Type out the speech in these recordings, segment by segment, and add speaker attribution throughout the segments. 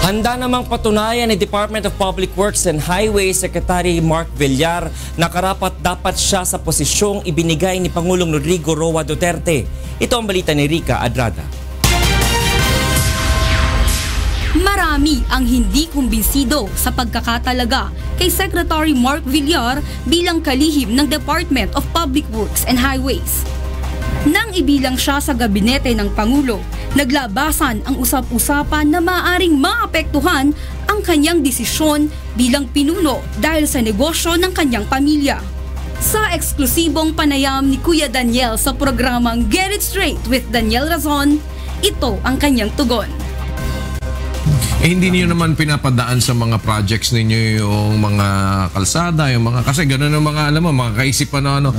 Speaker 1: Handa namang patunayan ni Department of Public Works and Highways Secretary Mark Villar na karapat-dapat siya sa posisyong ibinigay ni Pangulong Rodrigo Roa Duterte. Ito ang balita ni Rica Adrada.
Speaker 2: Marami ang hindi kumbinsido sa pagkakatalaga kay Secretary Mark Villar bilang kalihim ng Department of Public Works and Highways. Nang ibilang siya sa gabinete ng Pangulo, naglabasan ang usap-usapan na maaaring maapektuhan ang kanyang desisyon bilang pinuno dahil sa negosyo ng kanyang pamilya. Sa eksklusibong panayam ni Kuya Daniel sa programang Get It Straight with Daniel Razon, ito ang kanyang tugon.
Speaker 3: Hindi niyo naman pinapadaan sa mga projects ninyo yung mga kalsada, yung mga, kasi gano'n ang mga, alam mo, mga kaisipan na ano,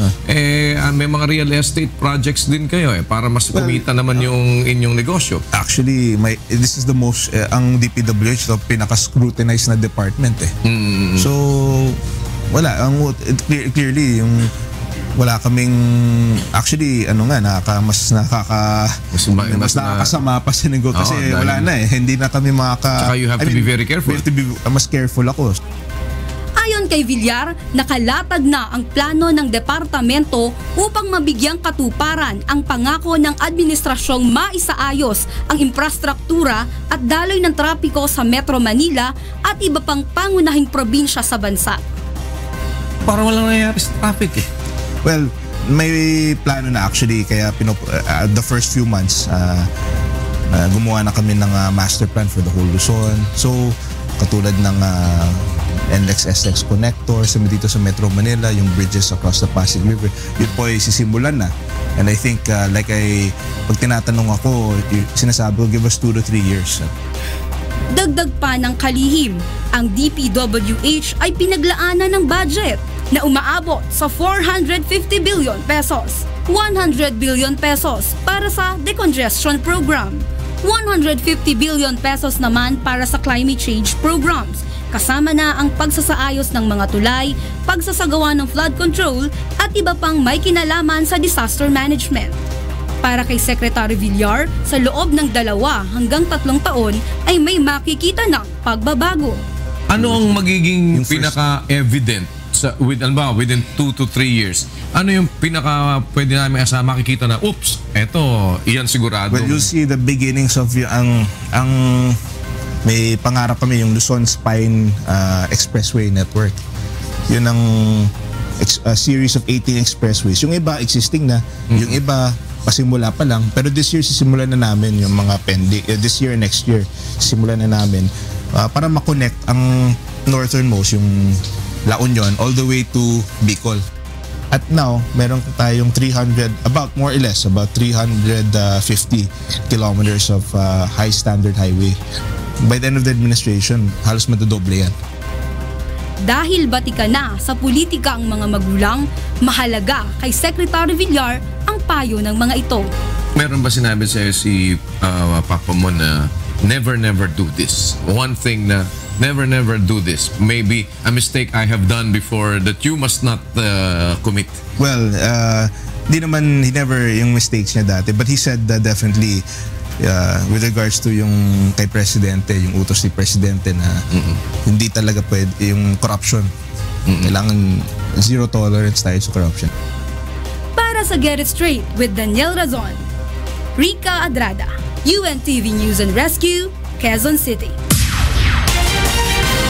Speaker 3: may mga real estate projects din kayo para mas kumita naman yung inyong negosyo.
Speaker 4: Actually, this is the most, ang DPWH, the pinaka-scrutinized na department So, wala, clearly, yung wala kaming actually mas nakakasama pa sa nego kasi wala na hindi na kami
Speaker 3: Saka you have to be very careful.
Speaker 4: We have to be mas careful ako.
Speaker 2: Ayon kay Villar, nakalatag na ang plano ng departamento upang mabigyang katuparan ang pangako ng administrasyong maisaayos ang infrastruktura at daloy ng trapiko sa Metro Manila at iba pang pangunahing probinsya sa bansa.
Speaker 3: Parang walang nangyayari sa traffic
Speaker 4: Well, may plano na actually kaya the first few months gumawa na kami ng master plan for the whole Luzon. So, katulad ng NLEX-SLEX connector dito sa Metro Manila, yung bridges across the Pasig River, yun po ay sisimulan na. And I think pag tinatanong ako, sinasabi ko, give us 2 to 3 years.
Speaker 2: Dagdag pa ng kalihim, ang DPWH ay pinaglaanan ng budget na umaabot sa 450 billion pesos, 100 billion pesos para sa decongestion program, 150 billion pesos naman para sa climate change programs, kasama na ang pagsasaayos ng mga tulay, pagsasagawa ng flood control at iba pang may kinalaman sa disaster management. Para kay Secretary Villar, sa loob ng 2 hanggang 3 taon ay may makikita ng pagbabago.
Speaker 3: Ano ang magiging pinaka-evident within 2 to 3 years? Ano yung pinaka pwede namin makikita na iyan sigurado?
Speaker 4: Well, you'll see the beginnings of ang may pangarap kami yung Luzon Spine Expressway Network. Yun ang series of 18 expressways. Yung iba existing na, yung iba pasimula pa lang, pero this year sisimulan na namin yung mga pending, this year next year sisimulan na namin para ma-connect ang northernmost, yung La Union, all the way to Bicol. At now, meron tayong about 350 kilometers of high standard highway. By the end of the administration, halos madodoble yan.
Speaker 2: Dahil batika na sa politika ang mga magulang, mahalaga kay Secretary Villar ang payo ng mga ito.
Speaker 3: Meron ba sinabi sa'yo si Papa mo na never do this? One thing na never do this. Maybe a mistake I have done before that you must not commit.
Speaker 4: Well, he never yung mistakes niya dati, but he said that definitely with regards to yung kay Presidente, yung utos ni Presidente na hindi talaga pwede yung corruption. Kailangan zero tolerance tayo sa corruption.
Speaker 2: Para sa Get It Straight with Daniel Razon, Rica Adrada, UNTV News and Rescue, Quezon City.